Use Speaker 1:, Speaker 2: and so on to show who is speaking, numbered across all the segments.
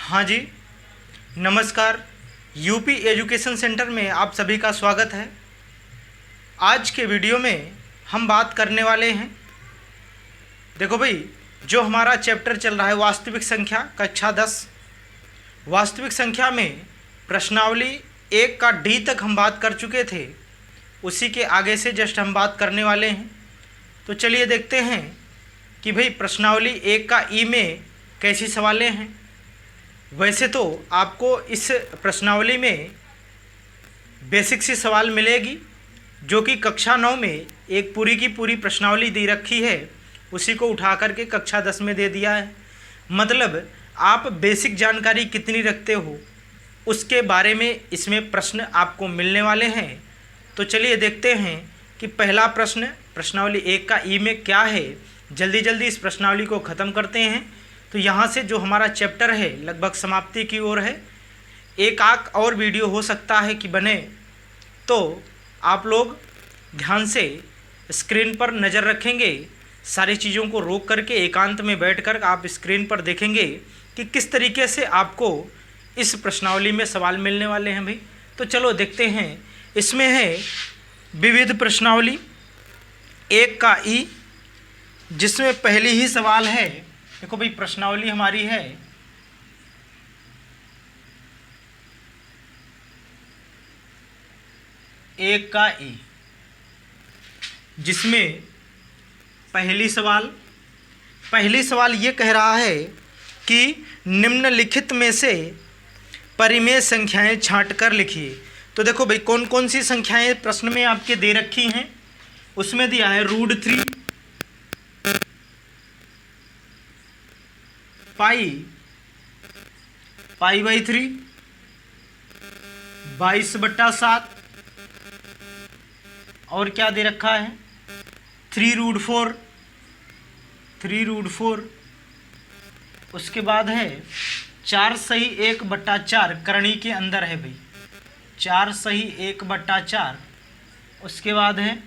Speaker 1: हाँ जी, नमस्कार। UP education centre में आप सभी का स्वागत है। आज के वीडियो में हम बात करने वाले हैं, देखो भाई, जो हमारा चैप्टर चल रहा है वास्तविक संख्या कक्षा 10। वास्तविक संख्या में प्रश्नावली 1 का डी तक हम बात कर चुके थे, उसी के आगे से जस्ट हम बात करने वाले हैं। तो चलिए देखते हैं कि भाई प्रश्नावली 1 का ई में कैसी सवालें हैं। वैसे तो आपको इस प्रश्नावली में बेसिक सी सवाल मिलेगी, जो कि कक्षा 9 में एक पूरी की पूरी प्रश्नावली दे रखी है, उसी को उठा करके कक्षा 10 में दे दिया है। मतलब आप बेसिक जानकारी कितनी रखते हो उसके बारे में इसमें प्रश्न आपको मिलने वाले हैं। तो चलिए देखते हैं कि पहला प्रश्न प्रश्नावली 1 का ई में क्या है। जल्दी जल्दी इस प्रश्नावली को ख़त्म करते हैं। तो यहाँ से जो हमारा चैप्टर है लगभग समाप्ति की ओर है। एक आध और वीडियो हो सकता है कि बने, तो आप लोग ध्यान से स्क्रीन पर नज़र रखेंगे। सारी चीज़ों को रोक करके एकांत में बैठकर आप स्क्रीन पर देखेंगे कि किस तरीके से आपको इस प्रश्नावली में सवाल मिलने वाले हैं भाई। तो चलो देखते हैं। इसमें है विविध प्रश्नावली 1 का ई, जिसमें पहली ही सवाल है। देखो भाई, प्रश्नावली हमारी है 1 का ई, जिसमें पहली सवाल ये कह रहा है कि निम्नलिखित में से परिमेय संख्याएं छांटकर लिखिए। तो देखो भाई, कौन कौन सी संख्याएं प्रश्न में आपके दे रखी हैं। उसमें दिया है √3, पाई/3, 22/7, और क्या दे रखा है 3√4। उसके बाद है 4/1/4, करणी के अंदर है भाई 4/1/4। उसके बाद है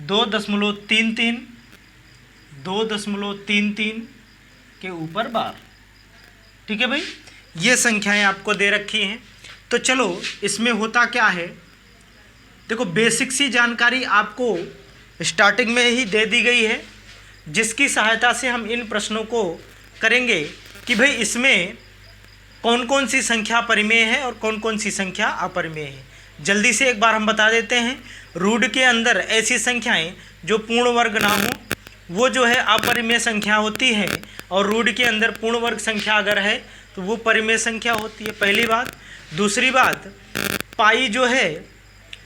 Speaker 1: 2.33 के ऊपर बार। ठीक है भाई, ये संख्याएं आपको दे रखी हैं। तो चलो इसमें होता क्या है, देखो बेसिक सी जानकारी आपको स्टार्टिंग में ही दे दी गई है, जिसकी सहायता से हम इन प्रश्नों को करेंगे कि भाई इसमें कौन कौन सी संख्या परिमेय है और कौन कौन सी संख्या अपरिमेय है। जल्दी से एक बार हम बता देते हैं। रूढ़ के अंदर ऐसी संख्याएं जो पूर्ण वर्ग ना हो, वो जो है अपरिमेय संख्या होती है, और रूढ़ के अंदर पूर्ण वर्ग संख्या अगर है तो वो परिमेय संख्या होती है, पहली बात। दूसरी बात, पाई जो है,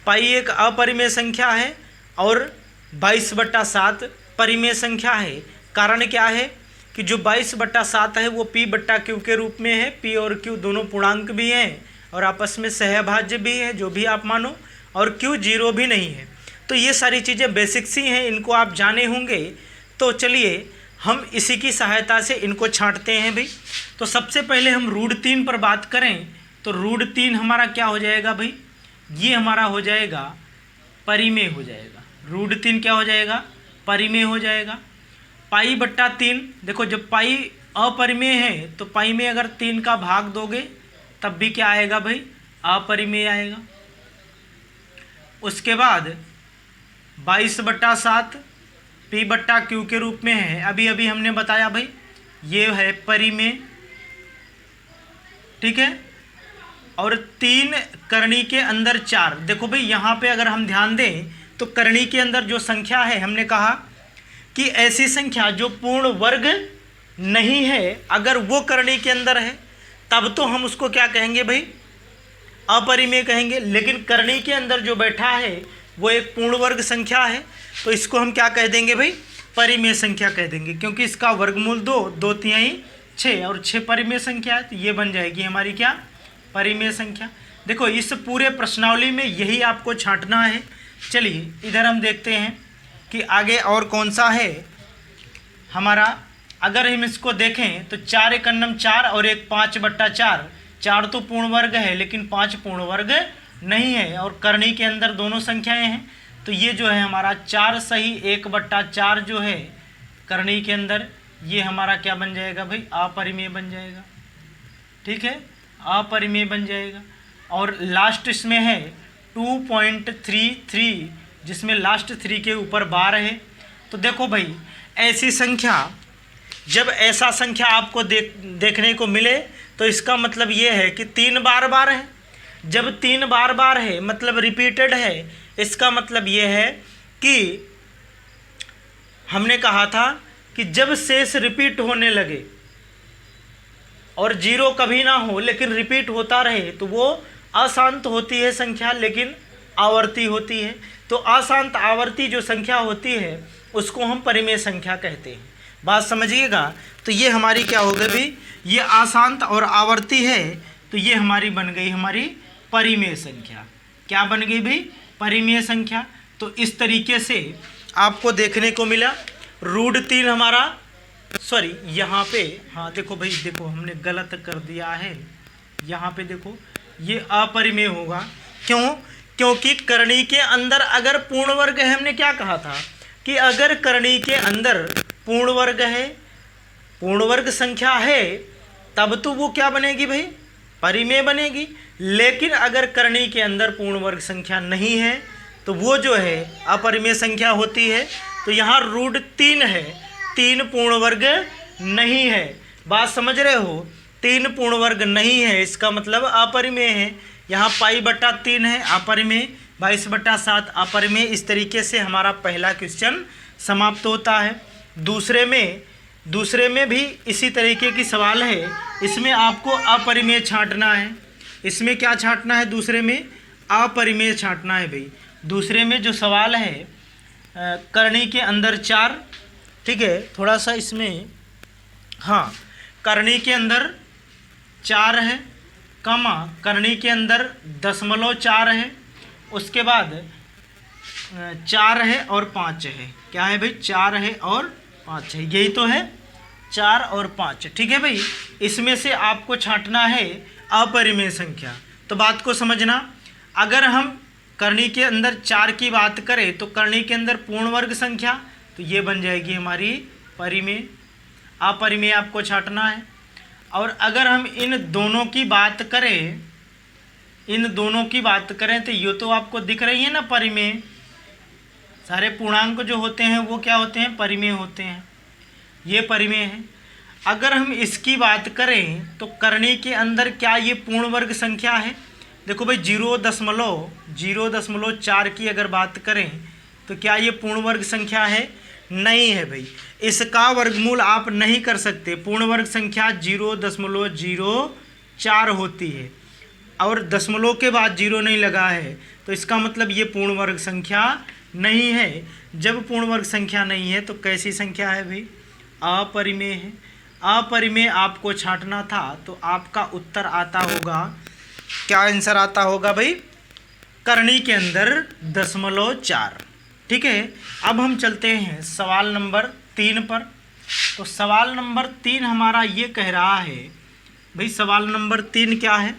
Speaker 1: पाई एक अपरिमेय संख्या है और 22/7 परिमेय संख्या है। कारण क्या है कि जो 22/7 है वो p/q के रूप में है। p और q दोनों पूर्णांक भी हैं और आपस में सहभाज्य भी है, जो भी आप मानो, और q 0 भी नहीं है। तो ये सारी चीज़ें बेसिक सी हैं, इनको आप जाने होंगे। तो चलिए हम इसी की सहायता से इनको छांटते हैं भाई। तो सबसे पहले हम √3 पर बात करें तो √3 हमारा क्या हो जाएगा भाई, ये हमारा हो जाएगा परिमेय हो जाएगा। √3 क्या हो जाएगा, परिमेय हो जाएगा। पाई/3, देखो जब पाई अपरिमेय है तो पाई में अगर 3 का भाग दोगे तब भी क्या आएगा भाई, अपरिमेय आएगा। उसके बाद 22/7 p/q के रूप में है, अभी अभी हमने बताया भाई, ये है परिमेय। ठीक है, और 3 करणी के अंदर 4। देखो भाई, यहाँ पे अगर हम ध्यान दें तो करणी के अंदर जो संख्या है, हमने कहा कि ऐसी संख्या जो पूर्ण वर्ग नहीं है, अगर वो करणी के अंदर है तब तो हम उसको क्या कहेंगे भाई, अपरिमेय कहेंगे। लेकिन करणी के अंदर जो बैठा है वो एक पूर्ण वर्ग संख्या है, तो इसको हम क्या कह देंगे भाई, परिमेय संख्या कह देंगे, क्योंकि इसका वर्गमूल 2/3 6 और 6 परिमेय संख्या है। तो ये बन जाएगी हमारी क्या, परिमेय संख्या। देखो इस पूरे प्रश्नावली में यही आपको छांटना है। चलिए इधर हम देखते हैं कि आगे और कौन सा है हमारा। अगर हम इसको देखें तो 4 × 4 और 1 5/4। 4 तो पूर्ण वर्ग है लेकिन 5 पूर्ण वर्ग नहीं है, और करणी के अंदर दोनों संख्याएं हैं। तो ये जो है हमारा 4/1/4 जो है करणी के अंदर, ये हमारा क्या बन जाएगा भाई, अपरिमेय बन जाएगा। ठीक है, अपरिमेय बन जाएगा। और लास्ट इसमें है 2.33, जिसमें लास्ट 3 के ऊपर बार है। तो देखो भाई, ऐसी संख्या, जब ऐसा संख्या आपको देखने को मिले तो इसका मतलब ये है कि 3 बार बार है। जब 3 बार बार है मतलब रिपीटेड है, इसका मतलब ये है कि हमने कहा था कि जब शेष रिपीट होने लगे और 0 कभी ना हो लेकिन रिपीट होता रहे तो वो अशांत होती है संख्या, लेकिन आवर्ती होती है। तो अशांत आवर्ती जो संख्या होती है उसको हम परिमेय संख्या कहते हैं। बात समझिएगा। तो ये हमारी क्या हो गई भाई, ये अशांत और आवर्ती है, तो ये हमारी बन गई हमारी परिमेय संख्या। क्या बन गई भाई, परिमेय संख्या। तो इस तरीके से आपको देखने को मिला। √3 हमारा, सॉरी यहाँ पे, हाँ देखो भाई, देखो हमने गलत कर दिया है। यहाँ पे देखो ये अपरिमेय होगा। क्यों? क्योंकि करणी के अंदर अगर पूर्ण वर्ग है, हमने क्या कहा था कि अगर करणी के अंदर पूर्ण वर्ग है, पूर्ण वर्ग संख्या है, तब तो वो क्या बनेगी भाई, परिमेय बनेगी। लेकिन अगर करणी के अंदर पूर्ण वर्ग संख्या नहीं है तो वो जो है अपरिमेय संख्या होती है। तो यहाँ √3 है, 3 पूर्ण वर्ग नहीं है। बात समझ रहे हो, 3 पूर्ण वर्ग नहीं है, इसका मतलब अपरिमेय है। यहाँ π/3 है अपरिमेय, 22/7 अपरिमेय। इस तरीके से हमारा पहला क्वेश्चन समाप्त होता है। दूसरे में भी इसी तरीके की सवाल है। इसमें आपको अपरिमेय छांटना है। इसमें क्या छांटना है, दूसरे में अपरिमेय छांटना है भाई। दूसरे में जो सवाल है करणी के अंदर 4, ठीक है, थोड़ा सा इसमें, हाँ, करणी के अंदर 4 है, कमा करणी के अंदर 0.4 है, उसके बाद 4 है और 5 है। क्या है भाई, 4 है और 5 है, यही तो है, 4 और 5, ठीक है भाई। इसमें से आपको छांटना है अपरिमेय संख्या। तो बात को समझना, अगर हम करणी के अंदर 4 की बात करें तो करणी के अंदर पूर्ण वर्ग संख्या, तो ये बन जाएगी हमारी परिमेय। अपरिमेय आपको छांटना है। और अगर हम इन दोनों की बात करें तो ये तो आपको दिख रही है ना परिमेय। सारे पूर्णांक जो होते हैं वो क्या होते हैं, परिमेय होते हैं। ये परिमेय है। अगर हम इसकी बात करें तो करणी के अंदर क्या ये पूर्ण वर्ग संख्या है? देखो भाई 0.4 की अगर बात करें तो क्या ये पूर्ण वर्ग संख्या है? नहीं है भाई। इसका वर्गमूल आप नहीं कर सकते। पूर्ण वर्ग संख्या 0.04 होती है और दशमलव के बाद 0 नहीं लगा है, तो इसका मतलब ये पूर्ण वर्ग संख्या नहीं है। जब पूर्ण वर्ग संख्या नहीं है तो कैसी संख्या है भाई? अपरिमेय है। अपरिमेय आपको छांटना था तो आपका उत्तर आता होगा, क्या आंसर आता होगा भाई? करणी के अंदर 0.4। ठीक है, अब हम चलते हैं सवाल नंबर 3 पर। तो सवाल नंबर 3 हमारा ये कह रहा है भाई, सवाल नंबर 3 क्या है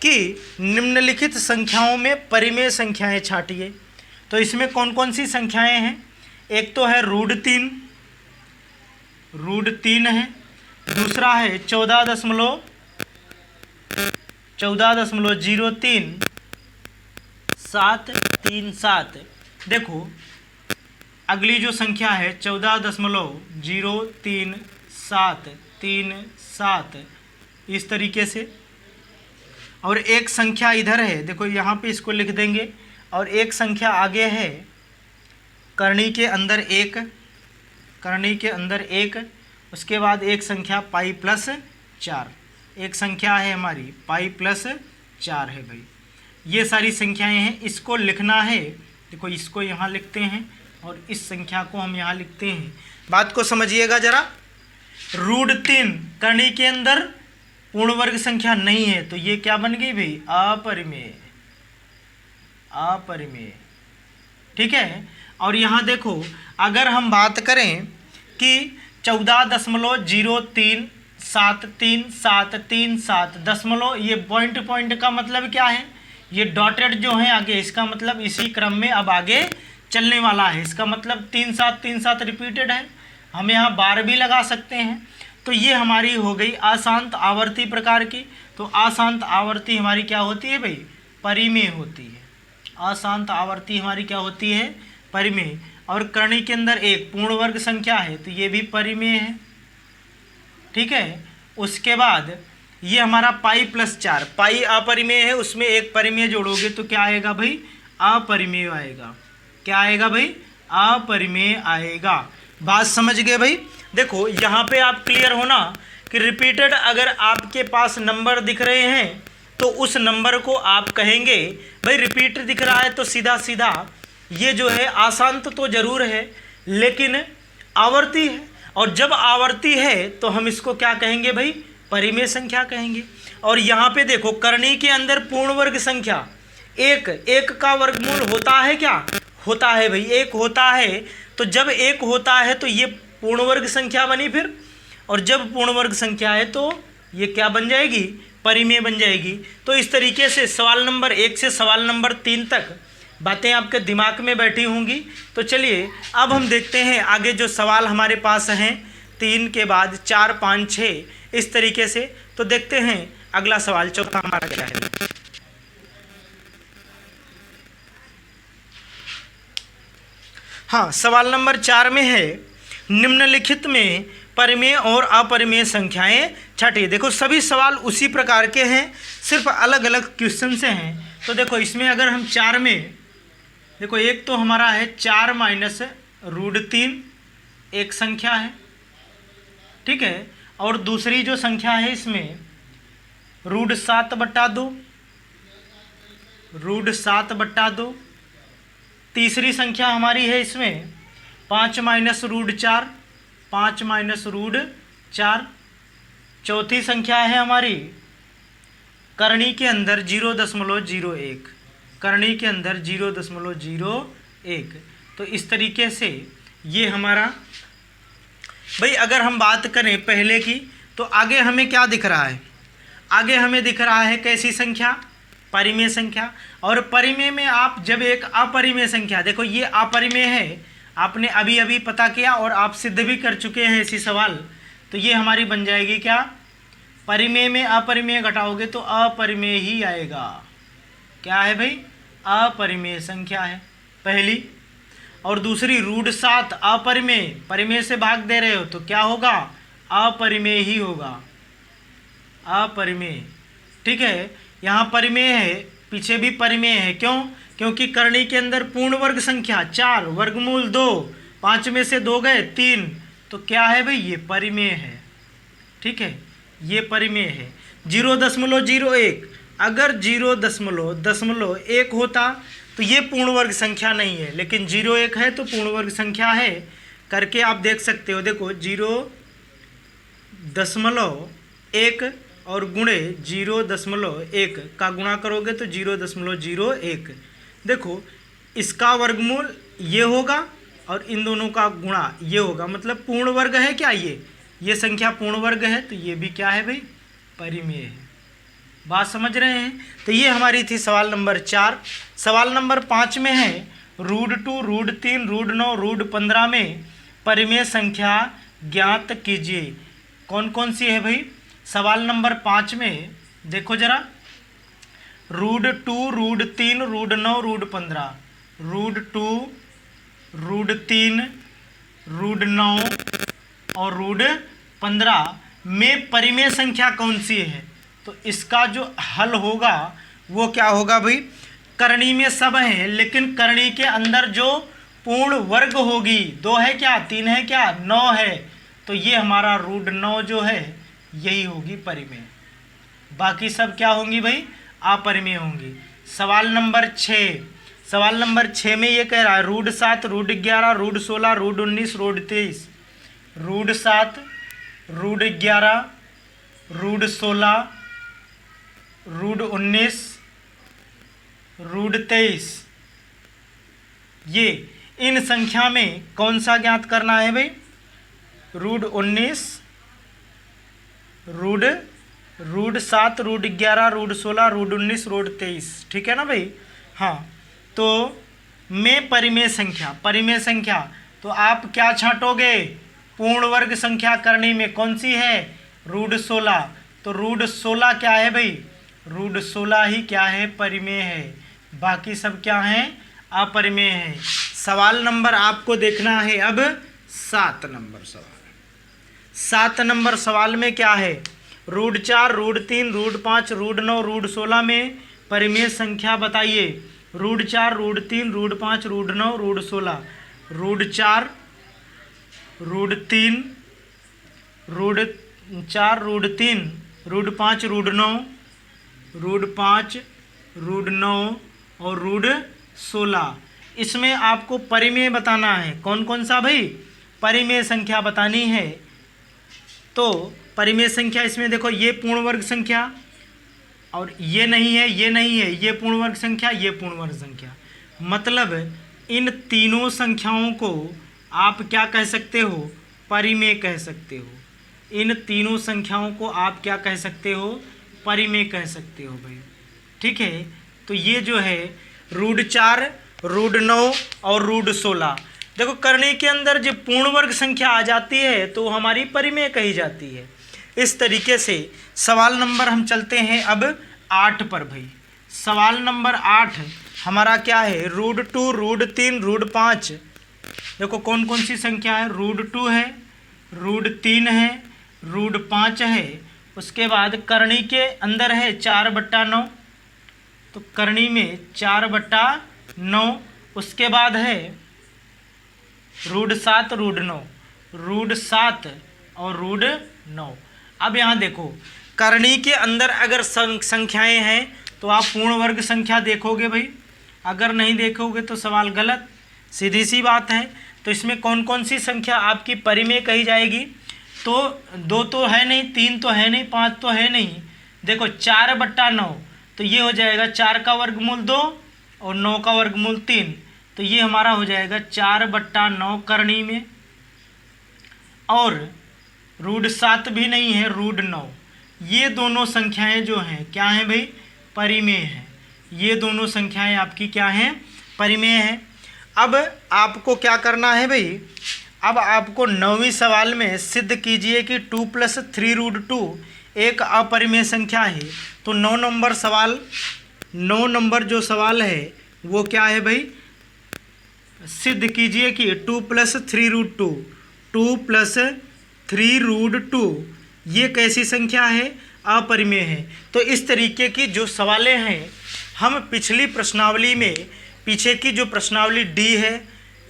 Speaker 1: कि निम्नलिखित संख्याओं में परिमेय संख्याएं छांटिए। तो इसमें कौन कौन सी संख्याएं हैं? एक तो है √3 है, दूसरा है 14.033737। देखो अगली जो संख्या है 14.033737, इस तरीके से। और एक संख्या इधर है, देखो यहाँ पे इसको लिख देंगे। और एक संख्या आगे है करणी के अंदर 1, उसके बाद एक संख्या π+4, एक संख्या है हमारी π+4 है भाई। ये सारी संख्याएं हैं, इसको लिखना है। देखो इसको यहाँ लिखते हैं और इस संख्या को हम यहाँ लिखते हैं। बात को समझिएगा जरा। √3 करणी के अंदर पूर्ण वर्ग संख्या नहीं है, तो ये क्या बन गई भाई? अपरिमेय। ठीक है। और यहाँ देखो अगर हम बात करें कि 14.03733737 दशमलव, ये पॉइंट का मतलब क्या है? ये डॉटेड जो है आगे, इसका मतलब इसी क्रम में अब आगे चलने वाला है। इसका मतलब 3737 रिपीटेड है। हम यहाँ बार भी लगा सकते हैं। तो ये हमारी हो गई अशांत आवर्ती प्रकार की। तो अशांत आवर्ती हमारी क्या होती है भाई, परिमेय होती है। अशांत आवर्ती हमारी क्या होती है, परिमेय। और करणी के अंदर एक पूर्ण वर्ग संख्या है तो ये भी परिमेय है, ठीक है। उसके बाद ये हमारा पाई प्लस 4, पाई अपरिमेय है, उसमें एक परिमेय जोड़ोगे तो क्या आएगा भाई, अपरिमेय आएगा। क्या आएगा भाई, अपरिमेय आएगा। बात समझ गए भाई। देखो यहाँ पे आप क्लियर हो ना कि रिपीटेड अगर आपके पास नंबर दिख रहे हैं तो उस नंबर को आप कहेंगे भाई रिपीट दिख रहा है तो सीधा सीधा ये जो है अशांत तो जरूर है लेकिन आवर्ती है, और जब आवर्ती है तो हम इसको क्या कहेंगे भाई, परिमेय संख्या कहेंगे। और यहाँ पे देखो करणी के अंदर पूर्ण वर्ग संख्या एक, एक का वर्गमूल होता है क्या, होता है भाई, एक होता है। तो जब एक होता है तो ये पूर्ण वर्ग संख्या बनी फिर, और जब पूर्ण वर्ग संख्या है तो ये क्या बन जाएगी, परिमेय बन जाएगी। तो इस तरीके से सवाल नंबर 1 से सवाल नंबर 3 तक बातें आपके दिमाग में बैठी होंगी। तो चलिए अब हम देखते हैं आगे जो सवाल हमारे पास हैं 3 के बाद 4, 5, 6 इस तरीके से। तो देखते हैं अगला सवाल चौथा हमारा क्या है। हाँ, सवाल नंबर 4 में है निम्नलिखित में परिमेय और अपरिमेय संख्याएं छठे। देखो सभी सवाल उसी प्रकार के हैं, सिर्फ अलग अलग क्वेश्चन से हैं। तो देखो इसमें अगर हम 4 में देखो, एक तो हमारा है 4 माइनस रूट 3 एक संख्या है, ठीक है। और दूसरी जो संख्या है इसमें रूट 7/2, रूट 7/2। तीसरी संख्या हमारी है इसमें 5 माइनस रूट 4, 5 माइनस रूट 4। चौथी संख्या है हमारी करणी के अंदर 0.01, करणी के अंदर 0.01। तो इस तरीके से ये हमारा भाई, अगर हम बात करें पहले की तो आगे हमें क्या दिख रहा है, आगे हमें दिख रहा है कैसी संख्या, परिमेय संख्या। और परिमेय में आप जब एक अपरिमेय संख्या, देखो ये अपरिमेय है, आपने अभी अभी पता किया और आप सिद्ध भी कर चुके हैं इसी सवाल। तो ये हमारी बन जाएगी क्या, परिमेय में अपरिमेय घटाओगे तो अपरिमेय ही आएगा। क्या है भाई, अपरिमेय संख्या है पहली। और दूसरी रूट 7 अपरिमेय, परिमेय से भाग दे रहे हो तो क्या होगा, अपरिमेय ही होगा, अपरिमेय, ठीक है। यहाँ परिमेय है, पीछे भी परिमेय है, क्यों, क्योंकि करणी के अंदर पूर्ण वर्ग संख्या 4, वर्गमूल 2, 5 में से 2 गए 3, तो क्या है भाई, ये परिमेय है, ठीक है, ये परिमेय है। 0.01, अगर 0.1 होता तो ये पूर्ण वर्ग संख्या नहीं है, लेकिन 0.1 है तो पूर्ण वर्ग संख्या है करके आप देख सकते हो। देखो 0.1 और गुणे 0.1 का गुणा करोगे तो 0.01। देखो इसका वर्गमूल ये होगा और इन दोनों का गुणा ये होगा, मतलब पूर्ण वर्ग है क्या, ये संख्या पूर्ण वर्ग है, तो ये भी क्या है भाई, परिमेय है। बात समझ रहे हैं। तो ये हमारी थी सवाल नंबर 4। सवाल नंबर 5 में है रूट 2, रूट 3, रूट 9, रूट 15 में परिमेय संख्या ज्ञात कीजिए। कौन कौन सी है भाई, सवाल नंबर 5 में देखो जरा, root 2, root 3, root 9, root 15, root 2, root 3, root 9 और रूट 15 में परिमेय संख्या कौन सी है। तो इसका जो हल होगा वो क्या होगा भाई, करणी में सब हैं लेकिन करणी के अंदर जो पूर्ण वर्ग होगी 2 है क्या, 3 है क्या, 9 है, तो ये हमारा रूट 9 जो है यही होगी परिमेय। बाकी सब क्या होंगी भाई, अपरिमेय होंगी। सवाल नंबर 6, सवाल नंबर 6 में ये कह रहा है root 7, root 11, root 16, root 19, root 23, root 7, root 11, root 16, root 19, root 23, ये इन संख्या में कौन सा ज्ञात करना है भाई, root 19, root 7, root 11, root 16, root 19, root 23, ठीक है ना भाई। हाँ, तो में परिमेय संख्या, परिमेय संख्या तो आप क्या छांटोगे, पूर्ण वर्ग संख्या करनी में कौन सी है, रूट 16। तो रूट 16 क्या है भाई, रूट 16 ही क्या है, परिमेय है, बाकी सब क्या है, अपरिमेय है। सवाल नंबर आपको देखना है अब 7 नंबर सवाल। 7 नंबर सवाल में क्या है, root 4, root 3, root 5, root 9, root 16 में परिमेय संख्या बताइए। Root 4, root 3, root 5, root 9, root 16। Root 4, root 3, root 4, root 3, root 5, root 9, root 5, root 9 और रूट 16। इसमें आपको परिमेय बताना है। कौन कौन सा भाई, परिमेय संख्या बतानी है। तो परिमेय संख्या इसमें देखो, ये पूर्ण वर्ग संख्या और ये नहीं है, ये नहीं है, ये पूर्ण वर्ग संख्या, ये पूर्ण वर्ग संख्या। मतलब इन तीनों संख्याओं को आप क्या कह सकते हो, परिमेय कह सकते हो। इन तीनों संख्याओं को आप क्या कह सकते हो, परिमेय कह सकते हो भाई। ठीक है, तो ये जो है रूट 4, रूट 9 और रूट 16, देखो करनी के अंदर जब पूर्ण वर्ग संख्या आ जाती है तो हमारी परिमेय कही जाती है। इस तरीके से सवाल नंबर हम चलते हैं अब 8 पर भाई। सवाल नंबर 8 हमारा क्या है, रूट 2, रूट 3, रूट 5। देखो कौन कौन सी संख्या है, रूट 2 है, रूट 3 है, रूट 5 है। उसके बाद करनी के अंदर है 4/9, तो करनी में 4/9। उसके बाद है रूट 7, रूट 9, रूट 7 और रूट 9। अब यहाँ देखो करनी के अंदर अगर संख्याएं हैं तो आप पूर्ण वर्ग संख्या देखोगे भाई, अगर नहीं देखोगे तो सवाल गलत, सीधी सी बात है। तो इसमें कौन कौन सी संख्या आपकी परिमेय कही जाएगी, तो 2 तो है नहीं, 3 तो है नहीं, 5 तो है नहीं। देखो 4/9 तो ये हो जाएगा 4 का वर्गमूल 2 और 9 का वर्गमूल 3, तो ये हमारा हो जाएगा 4/9 करनी में। और रूट 7 भी नहीं है, रूट 9। ये दोनों संख्याएं जो हैं क्या हैं भाई, परिमेय हैं। ये दोनों संख्याएं आपकी क्या हैं, परिमेय हैं। अब आपको क्या करना है भाई, अब आपको 9वीं सवाल में सिद्ध कीजिए कि 2 + 3 रूट 2 एक अपरिमेय संख्या है। तो 9 नंबर सवाल, 9 नंबर जो सवाल है वो क्या है भाई, सिद्ध कीजिए कि 2 + 3 रूट 2, 2 + 3 रूट 2 ये कैसी संख्या है, अपरिमेय है। तो इस तरीके की जो सवालें हैं हम पिछली प्रश्नावली में, पीछे की जो प्रश्नावली डी है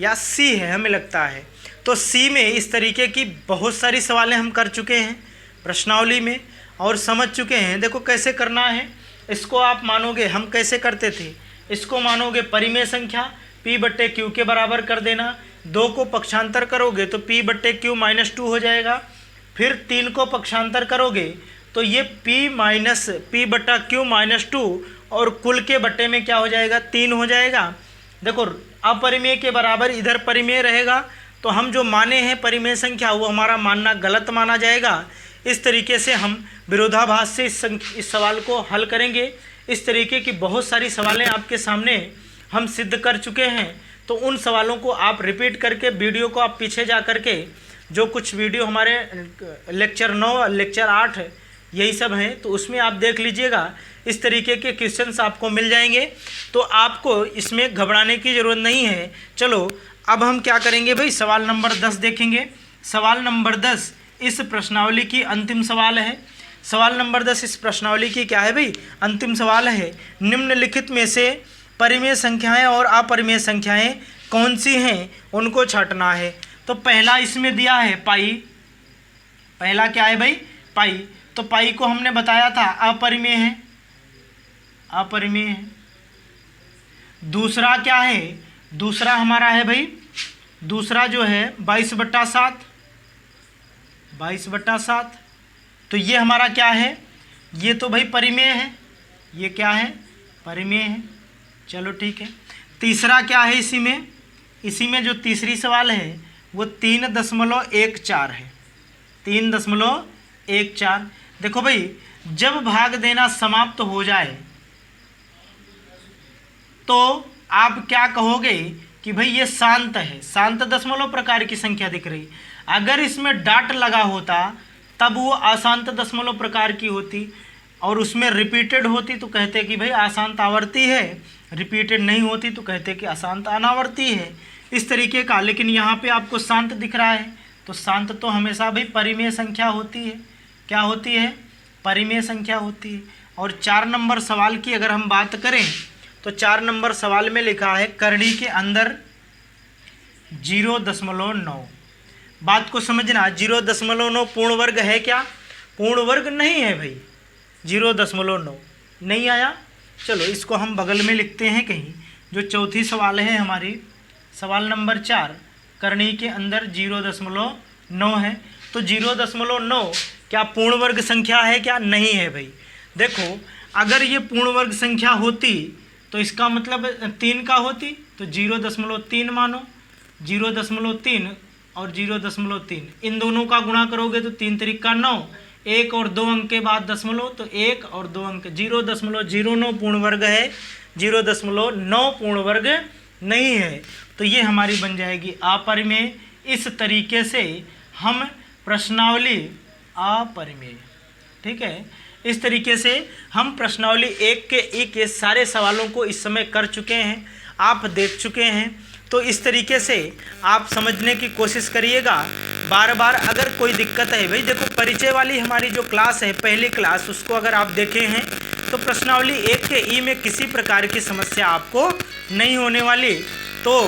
Speaker 1: या सी है हमें लगता है, तो सी में इस तरीके की बहुत सारी सवालें हम कर चुके हैं प्रश्नावली में और समझ चुके हैं। देखो कैसे करना है, इसको आप मानोगे हम कैसे करते थे, इसको मानोगे परिमेय संख्या P/Q के बराबर कर देना। 2 को पक्षांतर करोगे तो P/Q -2 हो जाएगा। फिर 3 को पक्षांतर करोगे तो ये P/Q -2 और कुल के बट्टे में क्या हो जाएगा, 3 हो जाएगा। देखो अपरिमेय के बराबर इधर परिमेय रहेगा, तो हम जो माने हैं परिमेय संख्या वो हमारा मानना गलत माना जाएगा। इस तरीके से हम विरोधाभास से इस सवाल को हल करेंगे। इस तरीके की बहुत सारी सवालें आपके सामने हम सिद्ध कर चुके हैं। तो उन सवालों को आप रिपीट करके वीडियो को आप पीछे जा करके जो कुछ वीडियो हमारे लेक्चर 9, लेक्चर 8 यही सब हैं, तो उसमें आप देख लीजिएगा। इस तरीके के क्वेश्चंस आपको मिल जाएंगे, तो आपको इसमें घबराने की ज़रूरत नहीं है। चलो अब हम क्या करेंगे भाई, सवाल नंबर 10 देखेंगे। सवाल नंबर 10 इस प्रश्नावली की अंतिम सवाल है। सवाल नंबर 10 इस प्रश्नावली की क्या है भाई, अंतिम सवाल है। निम्नलिखित में से परिमेय संख्याएं और अपरिमेय संख्याएं कौन सी हैं उनको छांटना है। तो पहला इसमें दिया है पाई, पहला क्या है भाई, पाई। तो पाई को हमने बताया था अपरिमेय है, अपरिमेय है। दूसरा क्या है, दूसरा हमारा है भाई, दूसरा जो है 22/7, 22/7। तो ये हमारा क्या है, ये तो भाई परिमेय है, ये क्या है, परिमेय है। चलो ठीक है। तीसरा क्या है इसी में जो तीसरी सवाल है वो 3.14 है, 3.14। देखो भाई जब भाग देना समाप्त हो जाए तो आप क्या कहोगे कि भाई ये शांत है, शांत दशमलव प्रकार की संख्या दिख रही। अगर इसमें डॉट लगा होता तब वो अशांत दशमलव प्रकार की होती, और उसमें रिपीटेड होती तो कहते कि भाई अशांत आवर्ती है, रिपीटेड नहीं होती तो कहते कि अशांत अनावर्ती है, इस तरीके का। लेकिन यहाँ पे आपको शांत दिख रहा है, तो शांत तो हमेशा भाई परिमेय संख्या होती है। क्या होती है? परिमेय संख्या होती है। और 4 नंबर सवाल की अगर हम बात करें तो 4 नंबर सवाल में लिखा है करणी के अंदर 0.9। बात को समझना, 0.9 पूर्ण वर्ग है क्या? पूर्ण वर्ग नहीं है भाई, 0.9 नहीं आया। चलो इसको हम बगल में लिखते हैं कहीं। जो चौथी सवाल है हमारी, सवाल नंबर 4, करणी के अंदर 0.9 है, तो 0.9 क्या पूर्ण वर्ग संख्या है क्या? नहीं है भाई। देखो अगर ये पूर्ण वर्ग संख्या होती तो इसका मतलब 3 का होती, तो 0.3 मानो, 0.3 और 0.3 इन दोनों का गुणा करोगे तो 3 त्रिक 9, 1 और 2 अंक के बाद दशमलव, तो 1 और 2 अंक, 0.09 पूर्ण वर्ग है, 0.9 पूर्ण वर्ग नहीं है। तो ये हमारी बन जाएगी अपरिमेय। इस तरीके से हम प्रश्नावली अपरिमेय, ठीक है, इस तरीके से हम प्रश्नावली 1 के ई के सारे सवालों को इस समय कर चुके हैं, आप देख चुके हैं। तो इस तरीके से आप समझने की कोशिश करिएगा बार बार। अगर कोई दिक्कत है भाई, देखो परिचय वाली हमारी जो क्लास है, पहली क्लास, उसको अगर आप देखे हैं तो प्रश्नावली 1 के ई में किसी प्रकार की समस्या आपको नहीं होने वाली। तो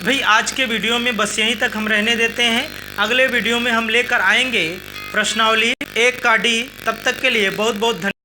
Speaker 1: भाई आज के वीडियो में बस यहीं तक हम रहने देते हैं। अगले वीडियो में हम लेकर आएंगे प्रश्नावली 1 का डी। तब तक के लिए बहुत बहुत धन्यवाद।